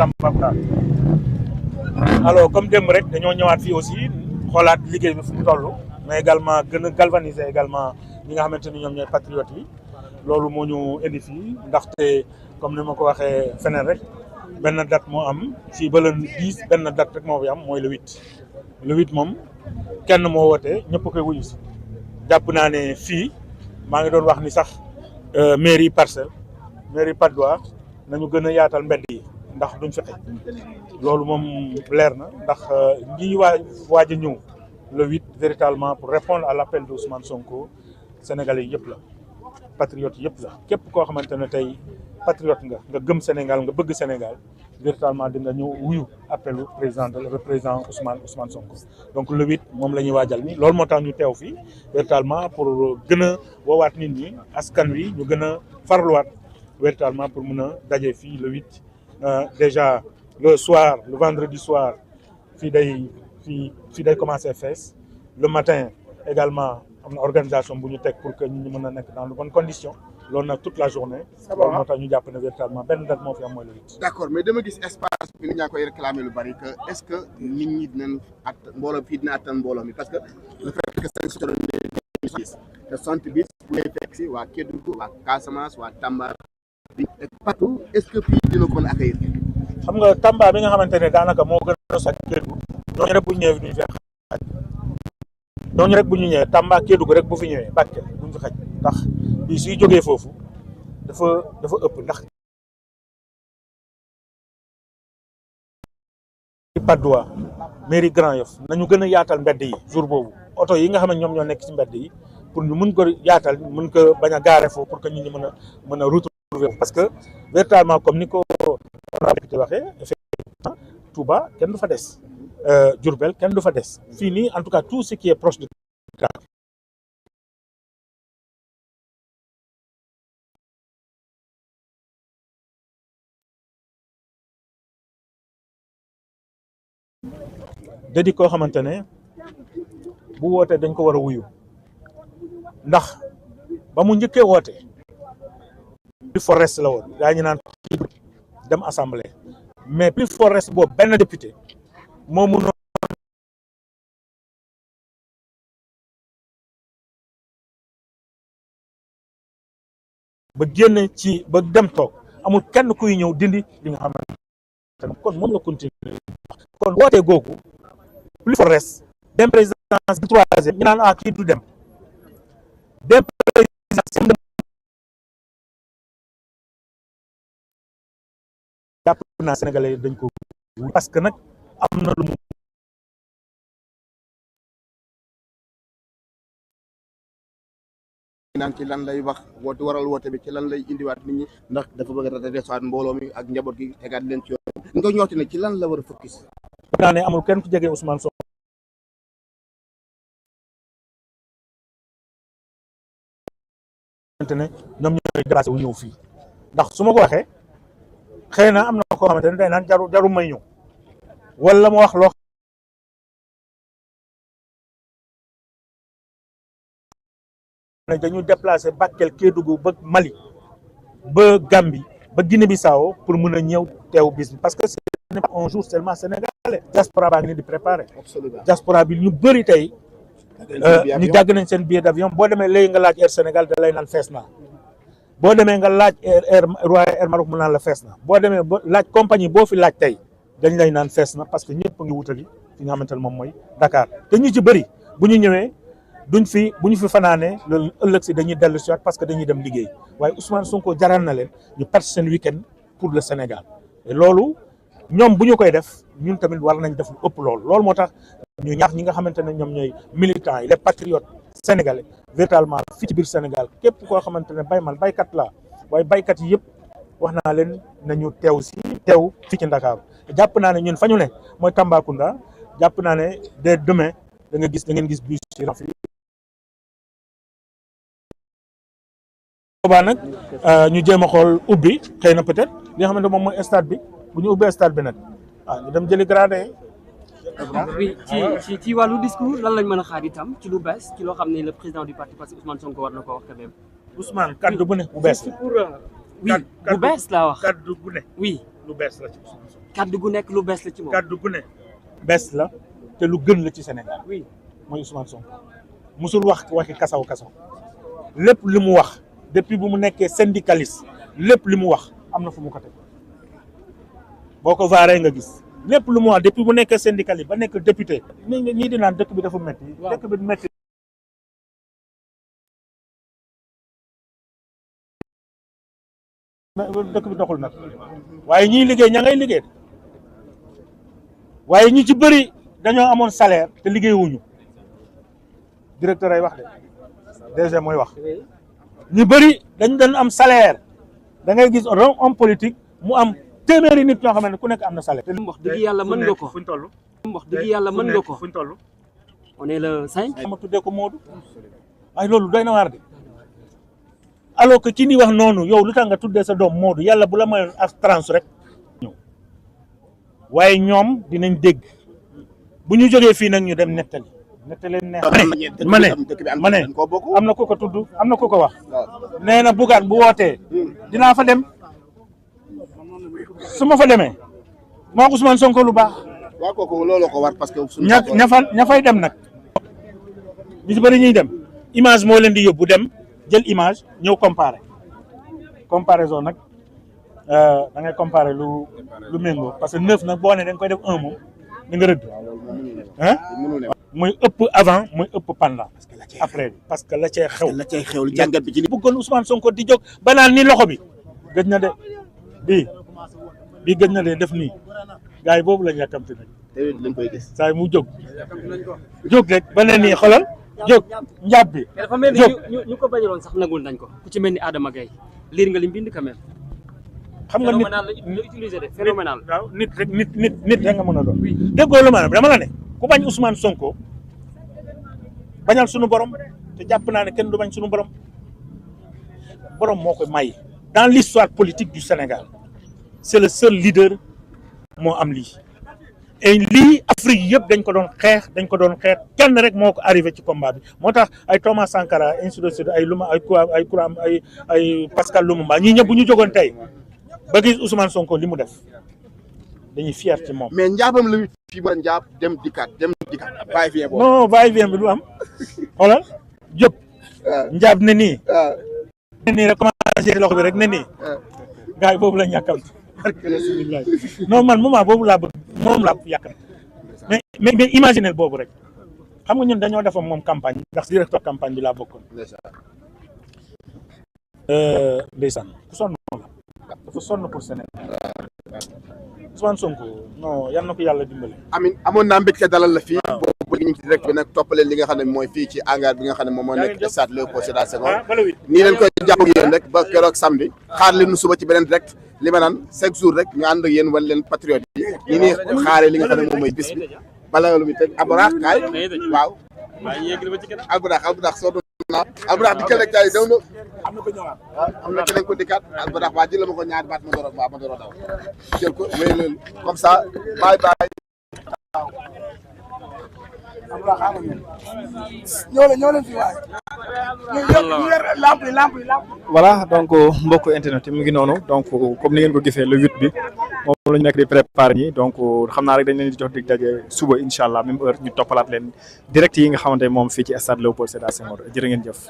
Tambacounda. Alors comme démb rek dañoo ñëwaat fii aussi xoolaat liggéey bi fu mu toll mais également gën a galvaniser également ñi nga xamante ni ñoom ñooy patriotes yi loolu moo ñu indi fii ndaxte comme ni ma ko waxee feneen rek benn date moo am fii ba le 10 benn date rek moo fi am mooy le 8 le 8 moom kenn moo woote ñëpp koy wuyu si jàpp naa ne fii maa ngi doon wax ni sax mairie Parcelles mairie Patte d'Oie nañu gën a yaatal mbedd yi ndax duñ fi xëj loolu moom leer na ndax lii waaj a ñëw le 8 véritablement pour répondre à l'appel de Ousmane Sonko sénégalais yëpp la patriote yëpp la képp koo xamante ne tey patriote nga gëm Sénégal nga bëgg Sénégal véritablement di nga ñëw wuyu appelu président Ousmane Sonko donc le 8 moom la ñuy waajal ni loolu moo tax ñu teew fii véritablement pour gën a woowaat nit ñi askan wi ñu gën a farluwaat véritablement pour mun a daje fii le 8 déjà le soir le vendredi soir fii day commencer fees le matin également am na organisation bu ñu teg pour que ñu mën a nekk dans de bonnes conditions loolu nag toute la journée. loolu moo tax ñu jàpp ne véritablement benn date moo fi am mooy le 8. d'accord mais dama gis espace bi nit ñaa koy réclamer lu bari que est-ce que nit ñi dinañ mbooloo fii dina attan mbooloo mi parce que le fait que seen solo te sant bis bu ngay fekk si waa Kédougou waa Casamance waa Tamba partout est-ce que fii dina ko mën a accueillir. xam nga Tamba bi nga xamante ne daanaka moo gën a sax Kédougou ñooñu rek bu ñu ñëwee duñu fi xaj ñooñu rek bu ñu ñëwee Tamba Kédougou rek bu fi ñëwee Bakel duñu fi xaj ndax bii suy jógee foofu dafa ëpp ndax Patte d'Oie mairie Grand Yoff nañu gën a yaatal mbedd yi jour boobu oto yi nga xam ne ñoom ñoo nekk ci mbedd yi pour ñu mun ko yaatal mun ko bañ a gaare foofu pour que nit ñi mën a retrouver parce que véritablement comme ni ko député waxee effectivement Touba kenn du fa des Diourbel kenn du fa des fii nii en tout cas tout ce qui est proche de dedi koo xamante ne bu wootee dañ ko war a wuyu ndax ba mu njëkkee woote plus fort reste la woon gaa ñu naan dem assemblée mais plus fort reste boobu benn député moo mënoon ba génn ci ba dem toog amul kenn kuy ñëw dindi li nga xamante ne kon moom la continuer kon wootee googu plus fort reste dem présidence bi troisième ñu naan kii du dem dem présidence jàpp naa sénégalais dañ ko parce que nag am na lu mu naan ci lan lay wax woote waral woote bi ci lan lay indiwaat nit ñi ndax dafa bëgg a redewaat mbooloo mi ak njaboot gi tegaat leen ci yoon nga ñooti ne ci lan la war a focus. naa ne amul kenn ku jege Ousmane Sonko ne ñoom ñooy déplacé wu ñëw fii ndax su ma ko waxee xëy na am na koo xamante ne day naan jaru may ñëw wala ma wax loo ne dañu déplacé Bakel Kédougou ba Mali ba Gambie ba Guinée-Bissau pour mën a ñëw teew bis bi parce que ce n'est pas un jour seulement sénégalais diaspora baa ngi di préparé diaspora bi ñu bëri tey ñu jàgg nañ seen billet d'avion boo demee léegi nga laaj Air Sénégal da lay naan fees na boo demee nga laaj Air Maroc mu naan la fees na boo demee ba laaj compagnie boo fi laaj tey dañ lay naan fees na parce que ñëpp a ngi wutali fi nga xamante ne moom mooy Dakar te ñu ci bëri bu ñu ñëwee bu ñu fi fanaanee loolu ëllëg si dañuy dellu si waat parce que dañuy dem liggéey waaye Ousmane Sonko jaral na leen ñu perte seen week-end pour le Sénégal et loolu ñoom bu ñu koy def ñun tamit war nañ def lu ëpp loolu moo tax ñu ñaax ñi nga xamante ne ñoom ñooy militants yi les patriotes sénégalais véritablement fii ci biir Sénégal képp koo xamante ne baykat la waaye baykat yi yëpp wax naa leen nañu teew fii ci Ndakaaru jàpp naa ne ñun fa ñu ne mooy Tambacounda jàpp naa ne dès demain da ngeen gis bus yi fii boobaa nag ñu jéem a xool ubbi xëy na peut-être li nga xamante moom mooy stade bi bu ñu ubbee stade bi nag ñu dem jëli gradé oui ci wàllu discours lan lañ mën a xaar itam ci lu bees ci loo xam ne le président du parti parce que Ousmane Sonko war na ko wax quand même. Ousmane kaddu bu ne bu bees la. oui bu bees laa wax kaddu bu ne. oui lu bees la ci Ousmane Sonko. kaddu gu nekk lu bees la ci moom. kaddu gu ne bees la te lu gën la ci Sénégal oui mooy Ousmane Sonko musul wax waxi kasaw lépp li mu wax depuis bu mu nekkee syndicaliste lépp li mu wax am na fu mu ko teg boo ko vaaree nga gis lépp lu mu wax depuis bu nekkee syndicaliste ba nekk député ñii di naan dëkk bi dafa métti dëkk bi métti dëkk bi doxul nag waaye ñiy liggéey ña ngay liggéey waaye ñi ci bëri dañoo amoon salaire te liggéeyuñu directeur ay wax de DG mooy wax ñu bëri dañ doon am salaire da ngay gis homme politique mu am téeméeri nit ñoo xam ne ku nekk am na salaire. te wax dëgg yàlla mën nga ko fuñ toll. wax dëgg yàlla mën nga ko fuñ toll. on est le 5. ma tuddee ko Modou waaye loolu doy na waar de alors que ci ni wax noonu yow lu tax nga tuddee sa doom Modou yàlla bu la mayoon as trans rek ñëw waaye ñoom dinañ dégg bu ñu jógee fii nag ñu dem nettali neex ma ne am na ku ko tudd am na ku ko wax nee na Bougane bu wootee dinaa fa dem su ma fa demee moo ko Ousmane Sonko lu baax waaw kooku looloo ko war parce que ña fay dem nag ñu si bëri ñuy dem image moo leen di yóbbu dem jël image ñëw comparaison nag da ngay comparer lu méngoo parce que 9 nag boo ne da nga koy def 1 moom di nga rëdd ah muy ëpp avant muy ëpp pendant après bi parce que la cay xew jàngat bi ci bëggoon Ousmane Sonko di jóg ba naan ni loxo bi gëj na de bii gëj na de def nii gars yi boobu lañ yàkkamti nag lañ koy gis saa yi mu jóg rek ba ne nii xoolal jóg njàpp bi dafa mel ni ñu ko bañaloon sax nagul nañ ko ku ci mel ni Adama Gaye liir nga lim bind quand même xam nga phénoménal la utiliser de phénoménal waaw nit rek nit rek nga mën a doon déggoo lu maanaam dama la ne ku bañ Ousmane Sonko bañal sunu borom te jàpp naa ne kenn du bañ sunu borom moo koy may dans l'histoire politique du Sénégal c'est le seul leader moo am lii et lii Afrique yëpp dañ ko doon xeex kenn rek moo ko arrivé ci combat bi moo tax ay Thomas Sankara ainsi de suite ay Luma ay Pascal Lumumba ñii ñëpp bu ñu jógoon tey ba gis Ousmane Sonko li mu def dañuy fier ci moom. mais njaabam la fi ba njaab dem dikkaat va-et-vient boobu. non va-et-vient bi du am xoolal jëpp. njaab ne nii. ne nii rek commencé loxo bi rek ne nii. gars yi boobu la ñàkkam. non man moment boobu laa bëgg moom laa yàkkam mais imaginer boobu rek xam nga ñun dañoo defoon moom campagne ndax directeur campagne bi laa bokkoon. ndeysaan ku sonn la dafa sonn pour Sénégal. Ousmane Sonko non yal na ko yàlla dimbali. amiin amoon naa mbégte dalal la fii. boobu ñu ngi ci direct bi nag toppaleen li nga xam ne mooy fii ci hangar bi nga xam ne moom moo nekk stade Léopold Sédar Senghor. nii leen koy jàpp ak yéen rek ba keroog samedi xaar leen suba ci beneen direct li ma naan chaque jour rek ñu ànd ak yéen wan leen patriote yi ni xaaree li nga xam ne moom mooy bis bi bala lu muy teg Albourakh kaay waaw Albourakh soo doon naa Albourakh di kenn kaay daw na am na keneen ko dikkaat Albourakh waa jël ma ko ñaari baat ma door a daw jël ko wéy leen comme ça bye bye ñoo leen fi waay ñu yor lamp yi voilà donc mbokk internet yi mu ngi noonu donc comme ni ngeen ko gisee le 8 bi moom la ñu nekk di préparer ñi donc xam naa rek dañ leen di jox dig daje suba incha allah même heure ñu toppalaat leen direct yi nga xamante ne moom fii ci stade Léopold Sédar Senghor jërë ngeen jëf